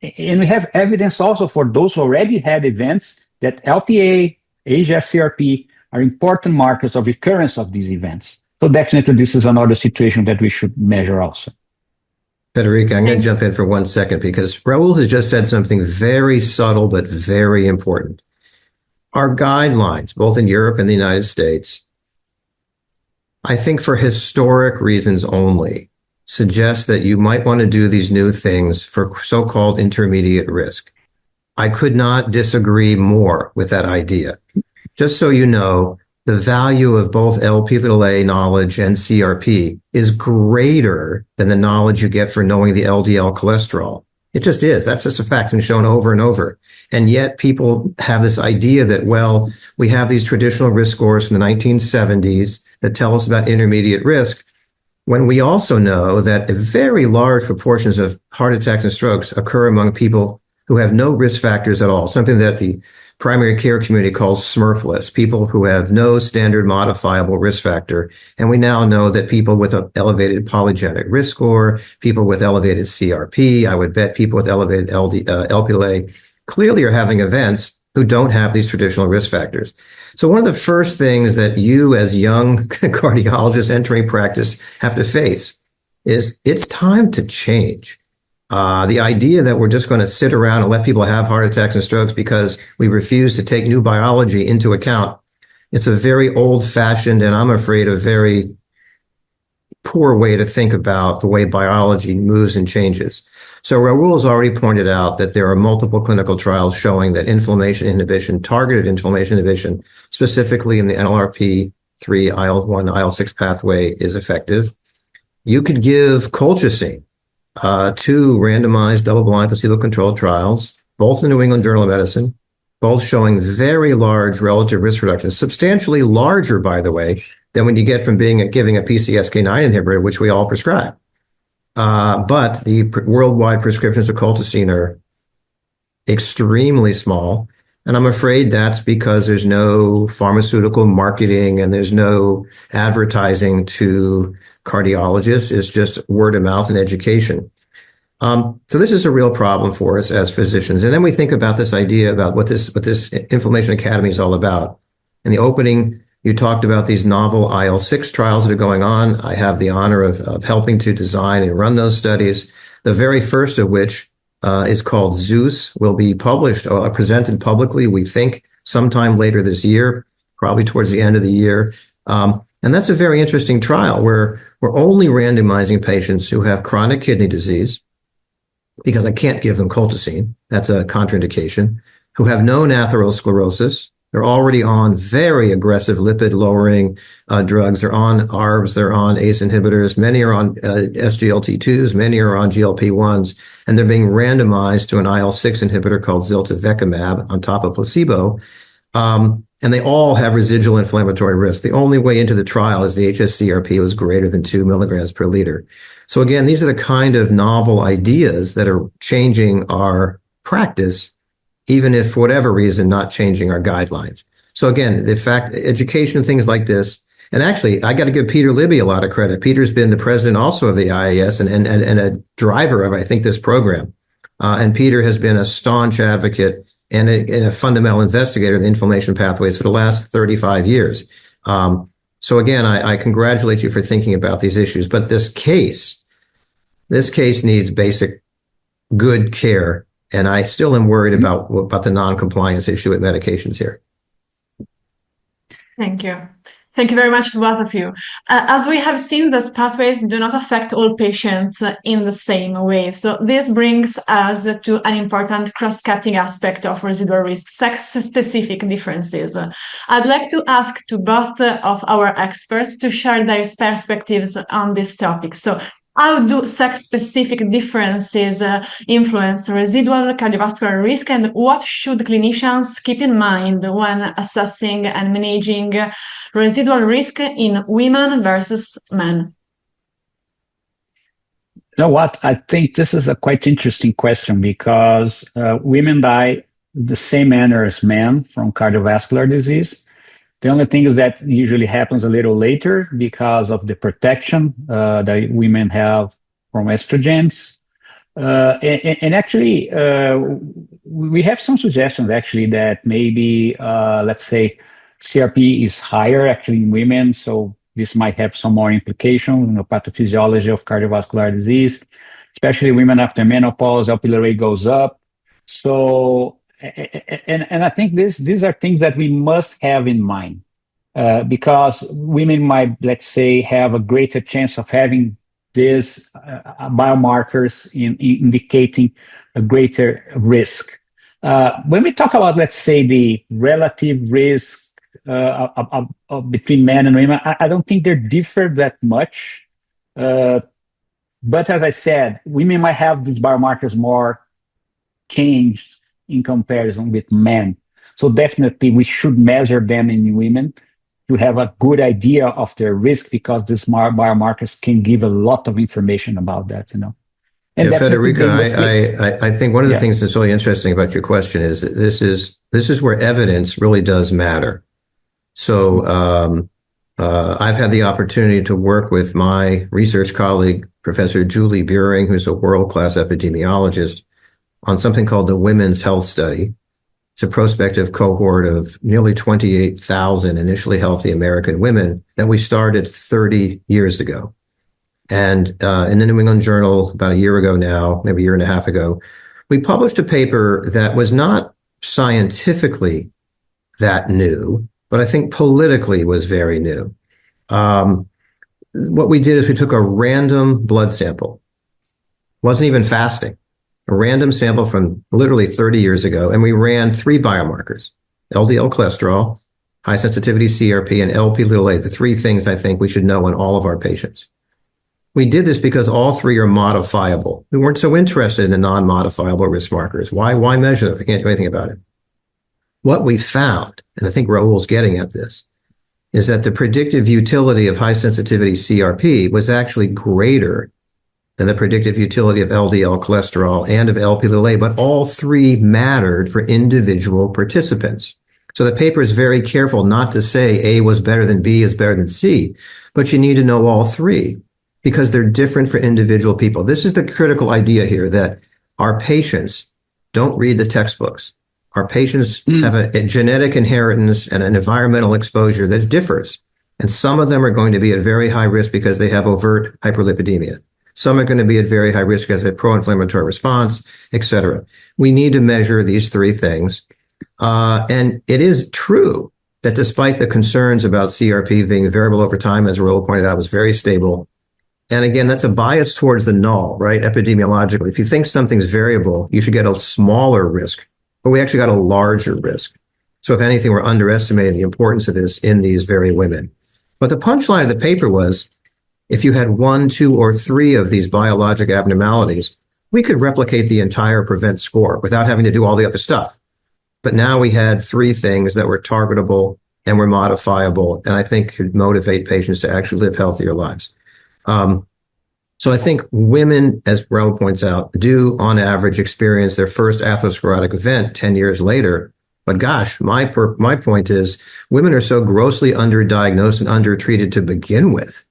we have evidence also for those who already had events that LPA, ASGS-CRP are important markers of recurrence of these events. So definitely this is another situation that we should measure also. Federica, I'm going to jump in for 1 second because Raul has just said something very subtle but very important. Our guidelines, both in Europe and the United States, I think for historic reasons only, suggest that you might want to do these new things for so-called intermediate risk. I could not disagree more with that idea. Just so you know, the value of both Lp(a) knowledge and CRP is greater than the knowledge you get for knowing the LDL cholesterol. It just is. That's just a fact. It's been shown over and over. And yet people have this idea that, well, we have these traditional risk scores from the 1970s that tell us about intermediate risk, when we also know that very large proportions of heart attacks and strokes occur among people who have no risk factors at all, something that the primary care community calls SMRFless, people who have no standard modifiable risk factor. And we now know that people with an elevated polygenic risk score, people with elevated CRP, I would bet people with elevated Lp(a) clearly are having events who don't have these traditional risk factors. So one of the first things that you as young cardiologists entering practice have to face is it's time to change. The idea that we're just going to sit around and let people have heart attacks and strokes because we refuse to take new biology into account, it's a very old-fashioned and I'm afraid a very poor way to think about the way biology moves and changes. So Raul has already pointed out that there are multiple clinical trials showing that inflammation inhibition, targeted inflammation inhibition, specifically in the NLRP3, IL-1, IL-6 pathway is effective. You could give colchicine, two randomized double-blind placebo-controlled trials, both in the New England Journal of Medicine, both showing very large relative risk reductions, substantially larger, by the way, than when you get from giving a PCSK9 inhibitor, which we all prescribe. But the worldwide prescriptions of colchicine are extremely small. And I'm afraid that's because there's no pharmaceutical marketing and there's no advertising to cardiologists. It's just word of mouth and education. So this is a real problem for us as physicians. And then we think about this idea about what this Inflammation Academy is all about. In the opening, you talked about these novel IL-6 trials that are going on. I have the honor of helping to design and run those studies, the very first of which is called Zeus, will be published or presented publicly, we think, sometime later this year, probably towards the end of the year. And that's a very interesting trial where we're only randomizing patients who have chronic kidney disease, because I can't give them colchicine. That's a contraindication, who have known atherosclerosis. They're already on very aggressive lipid-lowering drugs. They're on ARBs. They're on ACE inhibitors. Many are on SGLT2s. Many are on GLP-1s. And they're being randomized to an IL-6 inhibitor called ziltivekimab on top of placebo. And they all have residual inflammatory risk. The only way into the trial is the hsCRP was greater than 2 milligrams per liter. So again, these are the kind of novel ideas that are changing our practice, even if for whatever reason, not changing our guidelines. So again, the fact, education, things like this, and actually, I got to give Peter Libby a lot of credit. Peter's been the president also of the IAS and a driver of, I think, this program. And Peter has been a staunch advocate and a fundamental investigator of the inflammation pathways for the last 35 years. So again, I congratulate you for thinking about these issues. But this case needs basic good care. And I still am worried about the non-compliance issue with medications here. Thank you. Thank you very much to both of you. As we have seen, these pathways do not affect all patients in the same way. So this brings us to an important cross-cutting aspect of residual risk, sex-specific differences. I'd like to ask to both of our experts to share their perspectives on this topic. So how do sex-specific differences influence residual cardiovascular risk, and what should clinicians keep in mind when assessing and managing residual risk in women versus men? You know what? I think this is a quite interesting question because women die the same manner as men from cardiovascular disease. The only thing is that usually happens a little later because of the protection that women have from estrogens. And actually, we have some suggestions actually that maybe, let's say, CRP is higher actually in women, so this might have some more implications in the pathophysiology of cardiovascular disease, especially women after menopause, LP(a) goes up. So, and I think these are things that we must have in mind, because women might, let's say, have a greater chance of having these biomarkers indicating a greater risk. When we talk about, let's say, the relative risk between men and women, I don't think they differ that much. But as I said, women might have these biomarkers more changed in comparison with men. So definitely we should measure them in women to have a good idea of their risk, because these biomarkers can give a lot of information about that, And yeah, Federica, I think one of the things that's really interesting about your question is that this is where evidence really does matter. So I've had the opportunity to work with my research colleague, Professor Julie Buehring, who's a world-class epidemiologist, on something called the Women's Health Study. It's a prospective cohort of nearly 28,000 initially healthy American women that we started 30 years ago. And in the New England Journal, about a year ago now, maybe a year and a half ago, we published a paper that was not scientifically that new, but I think politically was very new. What we did is we took a random blood sample, wasn't even fasting, a random sample from literally 30 years ago, and we ran 3 biomarkers: LDL cholesterol, high sensitivity CRP, and LP(a), the 3 things I think we should know in all of our patients. We did this because all 3 are modifiable. We weren't so interested in the non-modifiable risk markers. Why measure them if we can't do anything about it? What we found, and I think Raul's getting at this, is that the predictive utility of high sensitivity CRP was actually greater than the predictive utility of LDL cholesterol and of LP(a), but all 3 mattered for individual participants. So the paper is very careful not to say A was better than B is better than C, but you need to know all 3 because they're different for individual people. This is the critical idea here, that our patients don't read the textbooks. Our patients have a genetic inheritance and an environmental exposure that differs. And some of them are going to be at very high risk because they have overt hyperlipidemia. Some are going to be at very high risk as a pro-inflammatory response, et cetera. We need to measure these 3 things. And it is true that despite the concerns about CRP being variable over time, as Raul pointed out, was very stable. And again, that's a bias towards the null, right? Epidemiologically, if you think something's variable, you should get a smaller risk, but we actually got a larger risk. So if anything, we're underestimating the importance of this in these very women. But the punchline of the paper was, if you had 1, 2, or 3 of these biologic abnormalities, we could replicate the entire PREVENT score without having to do all the other stuff. But now we had 3 things that were targetable and were modifiable, and I think could motivate patients to actually live healthier lives. So I think women, as Raul points out, do on average experience their first atherosclerotic event 10 years later. But gosh, my point is women are so grossly underdiagnosed and undertreated to begin with.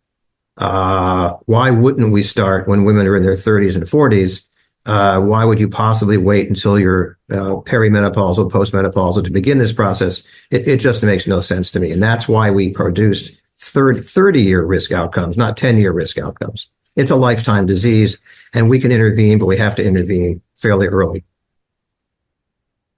Why wouldn't we start when women are in their 30s and 40s? Why would you possibly wait until you're perimenopausal, postmenopausal to begin this process? It just makes no sense to me. And that's why we produced 30-year risk outcomes, not 10-year risk outcomes. It's a lifetime disease, and we can intervene, but we have to intervene fairly early.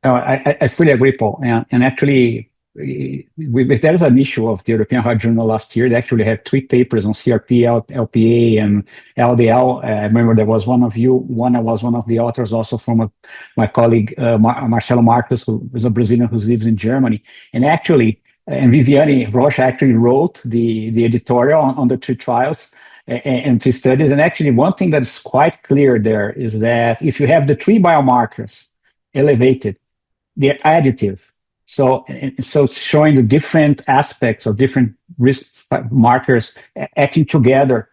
I fully agree, Paul. And actually, there is an issue of the European Heart Journal last year. They actually had 3 papers on CRP, LPA, and LDL. I remember there was one of the authors also from my colleague, Marcelo Marcos, who is a Brazilian who lives in Germany. And actually, and Viviane Rocha actually wrote the editorial on the 3 trials and 3 studies. And actually, one thing that's quite clear there is that if you have the 3 biomarkers elevated, they're additive. So showing the different aspects of different risk markers acting together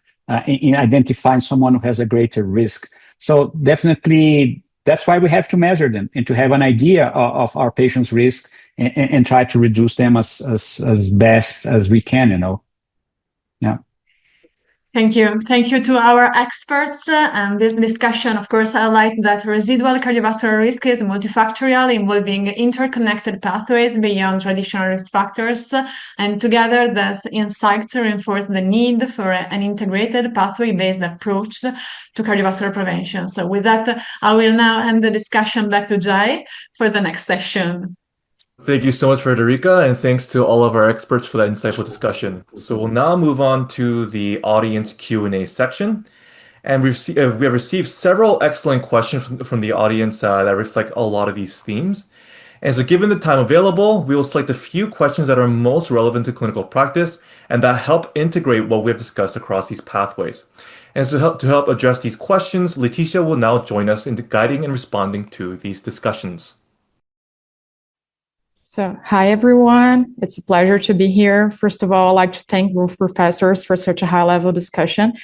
in identifying someone who has a greater risk. So definitely, that's why we have to measure them and to have an idea of our patients' risk and try to reduce them as best as we can, Yeah. Thank you. Thank you to our experts. And this discussion, of course, highlight that residual cardiovascular risk is multifactorial, involving interconnected pathways beyond traditional risk factors. And together, these insights reinforce the need for an integrated pathway-based approach to cardiovascular prevention. So with that, I will now hand the discussion back to Jai for the next session. Thank you so much, Frederica, and thanks to all of our experts for that insightful discussion. So we'll now move on to the audience Q&A section. And we have received several excellent questions from the audience that reflect a lot of these themes. And so given the time available, we will select a few questions that are most relevant to clinical practice and that help integrate what we have discussed across these pathways. And so to help address these questions, Leticia will now join us in guiding and responding to these discussions. So, hi everyone. It's a pleasure to be here. First of all, I'd like to thank both professors for such a high-level discussion.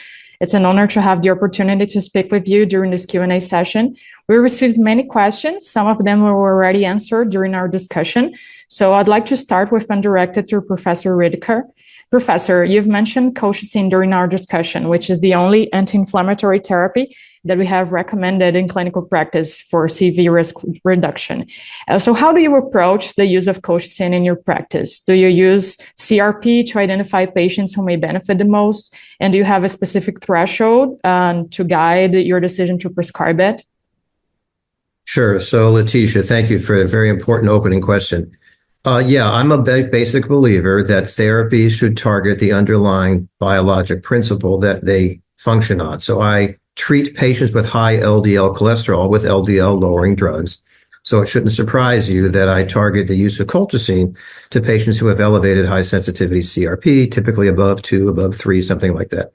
It's an honor to have the opportunity to speak with you during this Q&A session. We received many questions. Some of them were already answered during our discussion. So I'd like to start with one directed to Professor Ridker. Professor, you've mentioned colchicine during our discussion, which is the only anti-inflammatory therapy that we have recommended in clinical practice for CV risk reduction. So how do you approach the use of colchicine in your practice? Do you use CRP to identify patients who may benefit the most? And do you have a specific threshold to guide your decision to prescribe it? Sure. So, Leticia, thank you for a very important opening question. Yeah, I'm a basic believer that therapies should target the underlying biologic principle that they function on. So I treat patients with high LDL cholesterol with LDL lowering drugs. So it shouldn't surprise you that I target the use of colchicine to patients who have elevated high sensitivity CRP, typically above 2, above 3, something like that.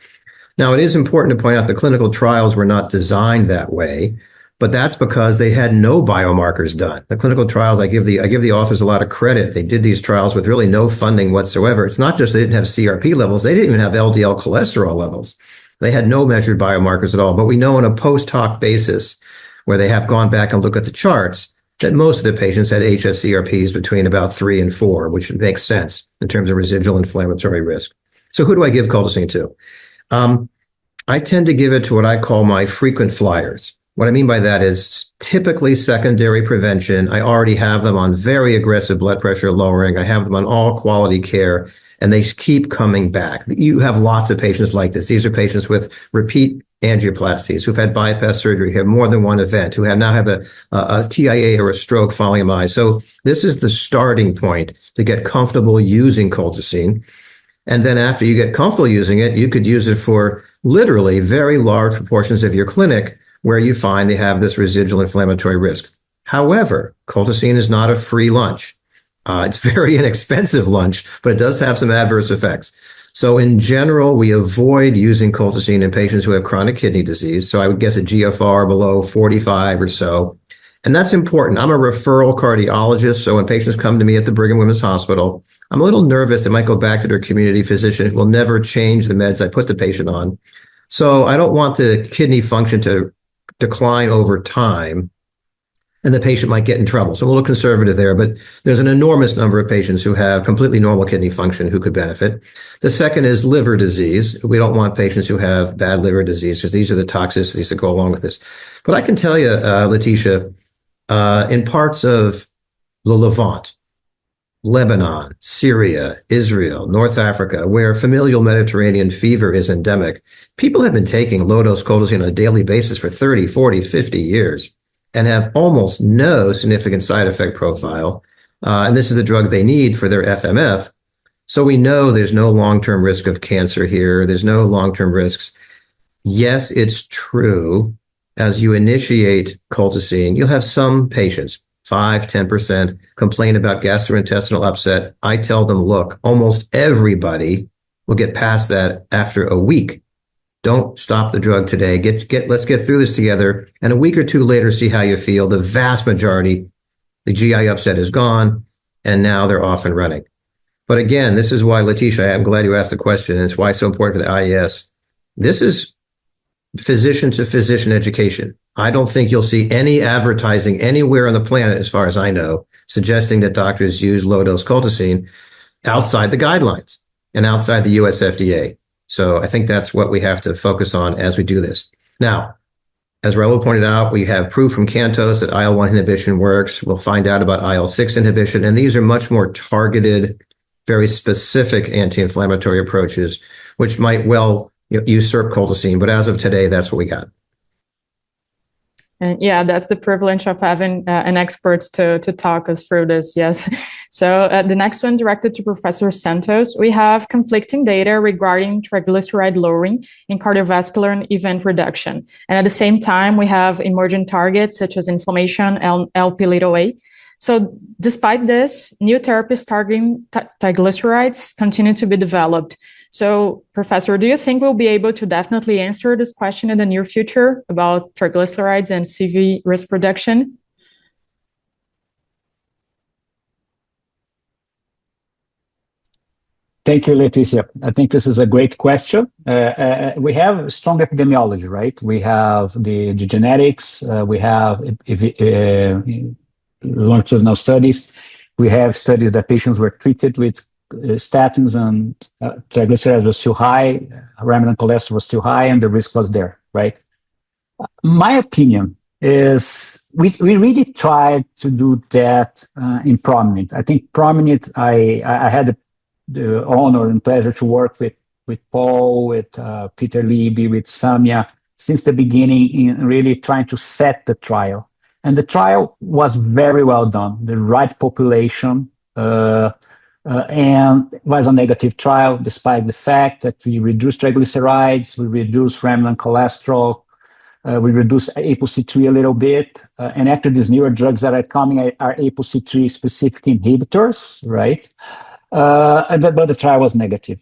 Now, it is important to point out the clinical trials were not designed that way, but that's because they had no biomarkers done. The clinical trials, I give the authors a lot of credit. They did these trials with really no funding whatsoever. It's not just they didn't have CRP levels, they didn't even have LDL cholesterol levels. They had no measured biomarkers at all. But we know on a post hoc basis, where they have gone back and looked at the charts, that most of the patients had hsCRPs between about 3 and 4, which makes sense in terms of residual inflammatory risk. So who do I give colchicine to? I tend to give it to what I call my frequent flyers. What I mean by that is typically secondary prevention. I already have them on very aggressive blood pressure lowering. I have them on all quality care, and they keep coming back. You have lots of patients like this. These are patients with repeat angioplasties who've had bypass surgery, who have more than one event, who now have a TIA or a stroke following MI. So this is the starting point to get comfortable using colchicine. And then after you get comfortable using it, you could use it for literally very large proportions of your clinic where you find they have this residual inflammatory risk. However, colchicine is not a free lunch. It's very inexpensive lunch, but it does have some adverse effects. So in general, we avoid using colchicine in patients who have chronic kidney disease. So I would guess a GFR below 45 or so. And that's important. I'm a referral cardiologist. So when patients come to me at the Brigham Women's Hospital, I'm a little nervous they might go back to their community physician who will never change the meds I put the patient on. So I don't want the kidney function to decline over time, and the patient might get in trouble. So I'm a little conservative there, but there's an enormous number of patients who have completely normal kidney function who could benefit. The second is liver disease. We don't want patients who have bad liver disease because these are the toxicities that go along with this. But I can tell you, Leticia, in parts of the Levant, Lebanon, Syria, Israel, North Africa, where familial Mediterranean fever is endemic, people have been taking low-dose colchicine on a daily basis for 30, 40, 50 years and have almost no significant side effect profile. And this is the drug they need for their FMF. So we know there's no long-term risk of cancer here. There's no long-term risks. Yes, it's true. As you initiate colchicine, you'll have some patients, 5, 10%, complain about gastrointestinal upset. I tell them, look, almost everybody will get past that after a week. Don't stop the drug today. Let's get through this together. And a week or two later, see how you feel. The vast majority, the GI upset is gone, and now they're off and running. But again, this is why, Leticia, I'm glad you asked the question, and it's why it's so important for the IES. This is physician to physician education. I don't think you'll see any advertising anywhere on the planet, as far as I know, suggesting that doctors use low-dose colchicine outside the guidelines and outside the US FDA. So I think that's what we have to focus on as we do this. Now, as Raul pointed out, we have proof from Santos that IL-1 inhibition works. We'll find out about IL-6 inhibition, and these are much more targeted, very specific anti-inflammatory approaches, which might well usurp colchicine. But as of today, that's what we got. And yeah, that's the privilege of having an expert to talk us through this. Yes. So the next one directed to Professor Santos, we have conflicting data regarding triglyceride lowering and cardiovascular and event reduction. And at the same time, we have emerging targets such as inflammation and LP-little-a. So despite this, new therapies targeting triglycerides continue to be developed. So, Professor, do you think we'll be able to definitely answer this question in the near future about triglycerides and CV risk reduction? Thank you, Leticia. I think this is a great question. We have strong epidemiology, right? We have the genetics, we have longitudinal studies, we have studies that patients were treated with statins and triglycerides was too high, remnant cholesterol was too high, and the risk was there, right? My opinion is we really tried to do that in Prominent. I think Prominent, I had the honor and pleasure to work with Paul, with Peter Libby, with Samia since the beginning in really trying to set the trial. And the trial was very well done, the right population, and it was a negative trial, despite the fact that we reduced triglycerides, we reduced remnant cholesterol, we reduced ApoC3 a little bit. And actually, these newer drugs that are coming are ApoC3 specific inhibitors, right? But the trial was negative.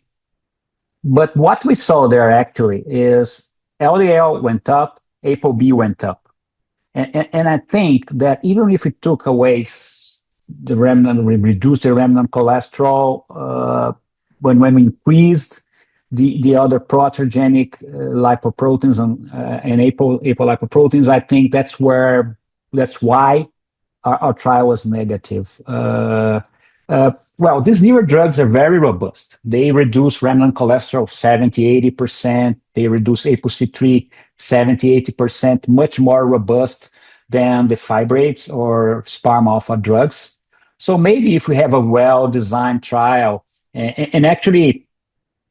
But what we saw there actually is LDL went up, ApoB went up. And I think that even if we took away the remnant, we reduced the remnant cholesterol, when we increased the other proteogenic lipoproteins and apolipoproteins, I think that's why our trial was negative. Well, these newer drugs are very robust. They reduce remnant cholesterol 70, 80%. They reduce ApoC3 70, 80%, much more robust than the fibrates or SPARM alpha drugs. So maybe if we have a well-designed trial, and actually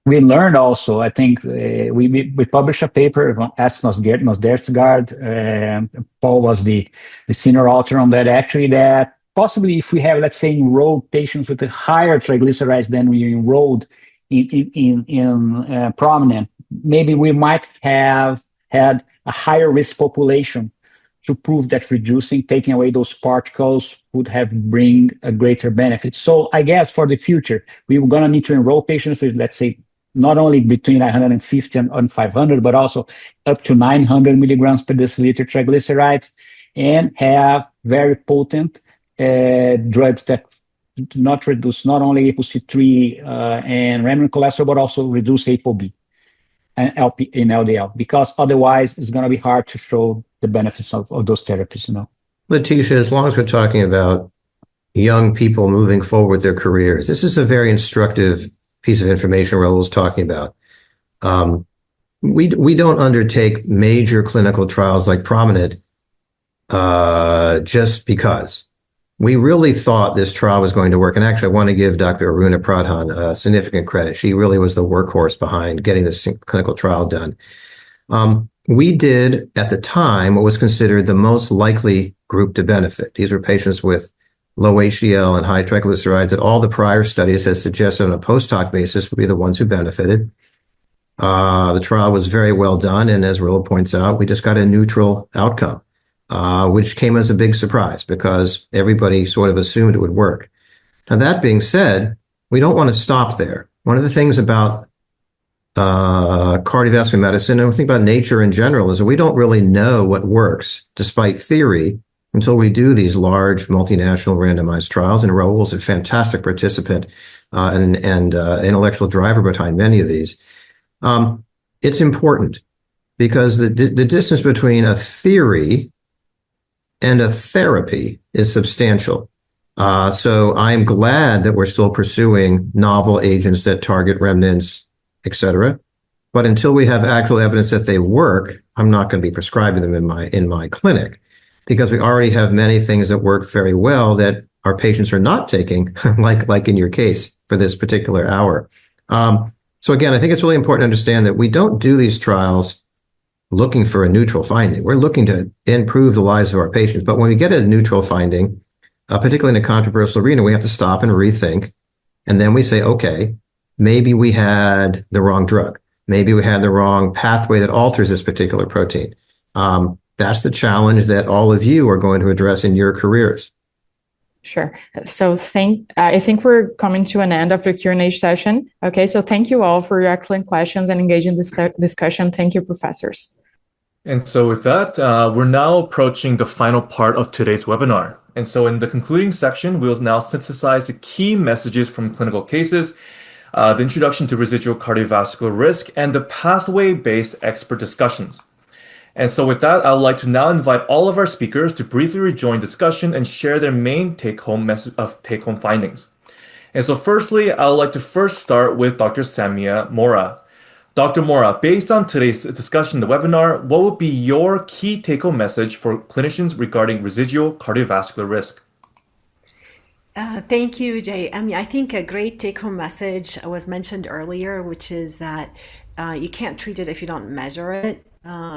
we learned also, I think we published a paper on Atherosclerosis. Paul was the senior author on that, actually, that possibly if we have, let's say, enrolled patients with a higher triglycerides than we enrolled in Prominent, maybe we might have had a higher risk population to prove that taking away those particles would have bring a greater benefit. So I guess for the future, we were going to need to enroll patients with, let's say, not only between 150 and 500, but also up to 900 milligrams per deciliter triglycerides, and have very potent drugs that do not reduce not only ApoC3 and remnant cholesterol, but also reduce ApoB and LP in LDL, because otherwise it's going to be hard to show the benefits of those therapies, Leticia, as long as we're talking about young people moving forward with their careers, this is a very instructive piece of information Raul's talking about. We don't undertake major clinical trials like Prominent just because. We really thought this trial was going to work. And actually, I want to give Dr. Aruna Pradhan significant credit. She really was the workhorse behind getting this clinical trial done. We did, at the time, what was considered the most likely group to benefit. These were patients with low HDL and high triglycerides that all the prior studies had suggested on a post-hoc basis would be the ones who benefited. The trial was very well done, and as Raul points out, we just got a neutral outcome, which came as a big surprise because everybody sort of assumed it would work. Now, that being said, we don't want to stop there. One of the things about cardiovascular medicine, and we think about nature in general, is that we don't really know what works, despite theory, until we do these large multinational randomized trials. And Raul's a fantastic participant and intellectual driver behind many of these. It's important because the distance between a theory and a therapy is substantial. So I'm glad that we're still pursuing novel agents that target remnants, etc. but until we have actual evidence that they work, I'm not going to be prescribing them in my clinic, because we already have many things that work very well that our patients are not taking, like in your case for this particular hour. So again, I think it's really important to understand that we don't do these trials looking for a neutral finding. We're looking to improve the lives of our patients. But when we get a neutral finding, particularly in a controversial arena, we have to stop and rethink. And then we say, okay, maybe we had the wrong drug. Maybe we had the wrong pathway that alters this particular protein. That's the challenge that all of you are going to address in your careers. Sure. So I think we're coming to an end of the Q&A session. Okay, so thank you all for your excellent questions and engaging this discussion. Thank you, professors. And so with that, we're now approaching the final part of today's webinar. And so in the concluding section, we'll now synthesize the key messages from clinical cases, the introduction to residual cardiovascular risk, and the pathway-based expert discussions. And so with that, I would like to now invite all of our speakers to briefly rejoin discussion and share their main take-home findings. And so firstly, I would like to first start with Dr. Samia Mora. Dr. Mora, based on today's discussion in the webinar, what would be your key take-home message for clinicians regarding residual cardiovascular risk? Thank you, Jay. I think a great take-home message was mentioned earlier, which is that you can't treat it if you don't measure it.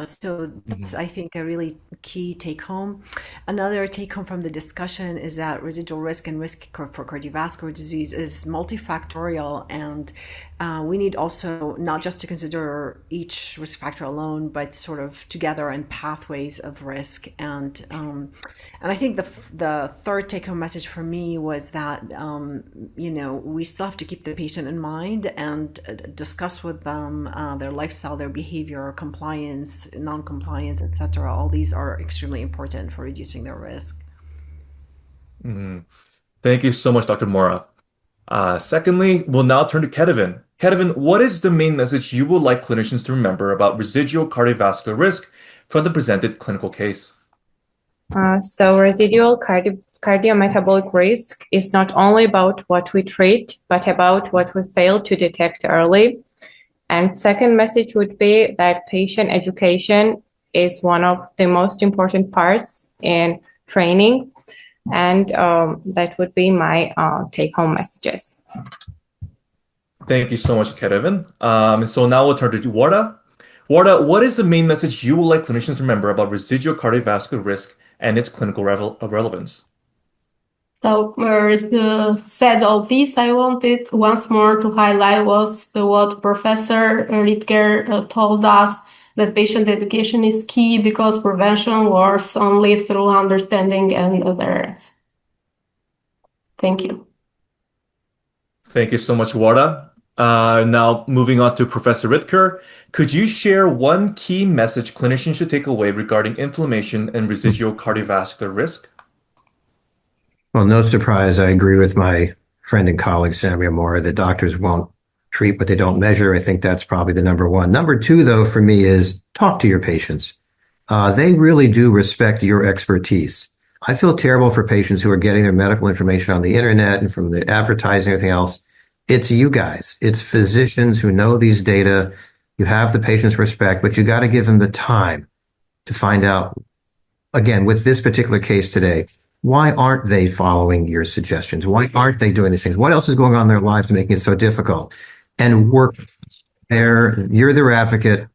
So that's, I think, a really key take-home. Another take-home from the discussion is that residual risk and risk for cardiovascular disease is multifactorial, and we need also not just to consider each risk factor alone, but sort of together in pathways of risk. And I think the third take-home message for me was that we still have to keep the patient in mind and discuss with them their lifestyle, their behavior, compliance, non-compliance, etc. All these are extremely important for reducing their risk. Thank you so much, Dr. Mora. Secondly, we'll now turn to Kedivin. Kedivin, what is the main message you would like clinicians to remember about residual cardiovascular risk from the presented clinical case? So residual cardiometabolic risk is not only about what we treat, but about what we fail to detect early. And second message would be that patient education is one of the most important parts in training. And that would be my take-home messages. Thank you so much, Kedivin. So now we'll turn to Warda. Warda, what is the main message you would like clinicians to remember about residual cardiovascular risk and its clinical relevance? So, said all this, I wanted once more to highlight was what Professor Ridker told us, that patient education is key because prevention works only through understanding and adherence. Thank you. Thank you so much, Warda. Now moving on to Professor Ridker, could you share one key message clinicians should take away regarding inflammation and residual cardiovascular risk? Well, no surprise, I agree with my friend and colleague, Samia Mora, that doctors won't treat what they don't measure. I think that's probably the number one. Number two, though, for me is talk to your patients. They really do respect your expertise. I feel terrible for patients who are getting their medical information on the internet and from the advertising and everything else. It's you guys. It's physicians who know these data. You have the patient's respect, but you got to give them the time to find out, again, with this particular case today, why aren't they following your suggestions? Why aren't they doing these things? What else is going on in their lives making it so difficult? And work there. You're their advocate.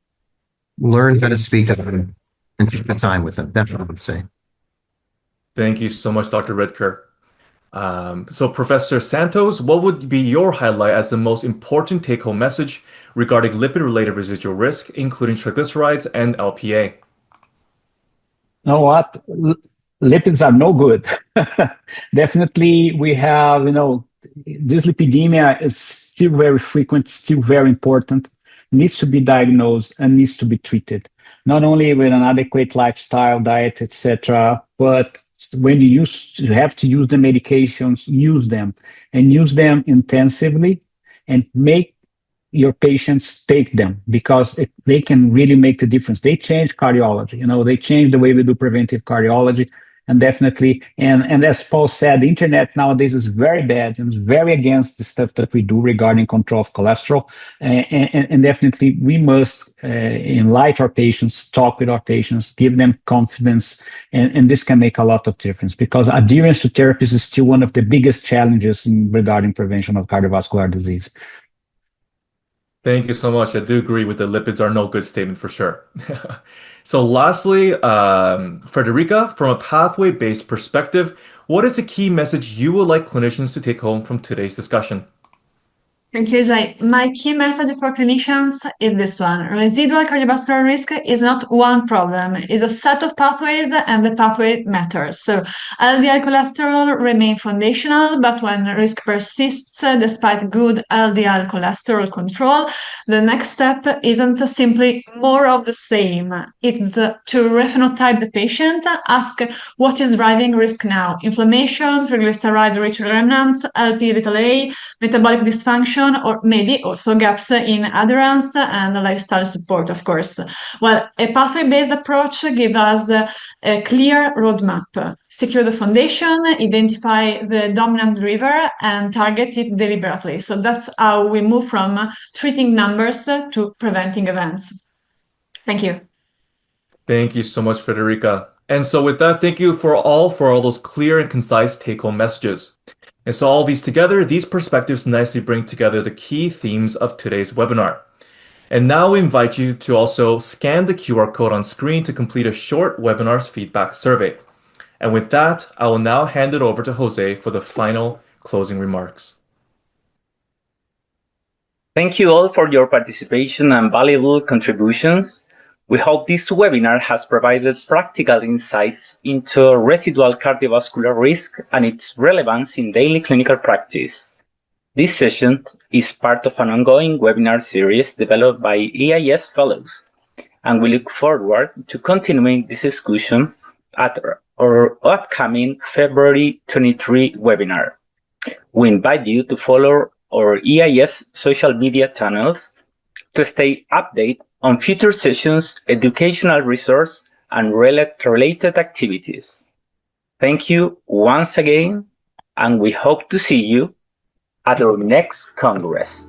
Learn how to speak to them and take the time with them. That's what I would say. Thank you so much, Dr. Ridker. So Professor Santos, what would be your highlight as the most important take-home message regarding lipid-related residual risk, including triglycerides and LPA? You know what? Lipids are no good. Definitely, we have, dyslipidemia is still very frequent, still very important, needs to be diagnosed and needs to be treated, not only with an adequate lifestyle, diet, etc., but when you have to use the medications, use them and use them intensively and make your patients take them because they can really make the difference. They change cardiology. They change the way we do preventive cardiology. And definitely, and as Paul said, the internet nowadays is very bad and very against the stuff that we do regarding control of cholesterol. And definitely, we must enlighten our patients, talk with our patients, give them confidence, and this can make a lot of difference because adherence to therapies is still one of the biggest challenges regarding prevention of cardiovascular disease. Thank you so much. I do agree with the lipids are no good statement for sure. So lastly, Frederica, from a pathway-based perspective, what is the key message you would like clinicians to take home from today's discussion? Thank you, Jay. My key message for clinicians is this one. Residual cardiovascular risk is not one problem. It's a set of pathways and the pathway matters. So LDL cholesterol remain foundational, but when risk persists despite good LDL cholesterol control, the next step isn't simply more of the same. It's to rephenotype the patient, ask what is driving risk now. Inflammation, triglyceride-rich remnants, LP(a), metabolic dysfunction, or maybe also gaps in adherence and lifestyle support, of course. Well, a pathway-based approach gives us a clear roadmap. Secure the foundation, identify the dominant driver, and target it deliberately. So that's how we move from treating numbers to preventing events. Thank you. Thank you so much, Frederica. And so with that, thank you for all those clear and concise take-home messages. And so all these together, these perspectives nicely bring together the key themes of today's webinar. And now we invite you to also scan the QR code on screen to complete a short webinar's feedback survey. And with that, I will now hand it over to Jose for the final closing remarks. Thank you all for your participation and valuable contributions. We hope this webinar has provided practical insights into residual cardiovascular risk and its relevance in daily clinical practice. This session is part of an ongoing webinar series developed by EIS Fellows, and we look forward to continuing this discussion at our upcoming February 23 webinar. We invite you to follow our EIS social media channels to stay updated on future sessions, educational resources, and related activities. Thank you once again, and we hope to see you at our next Congress.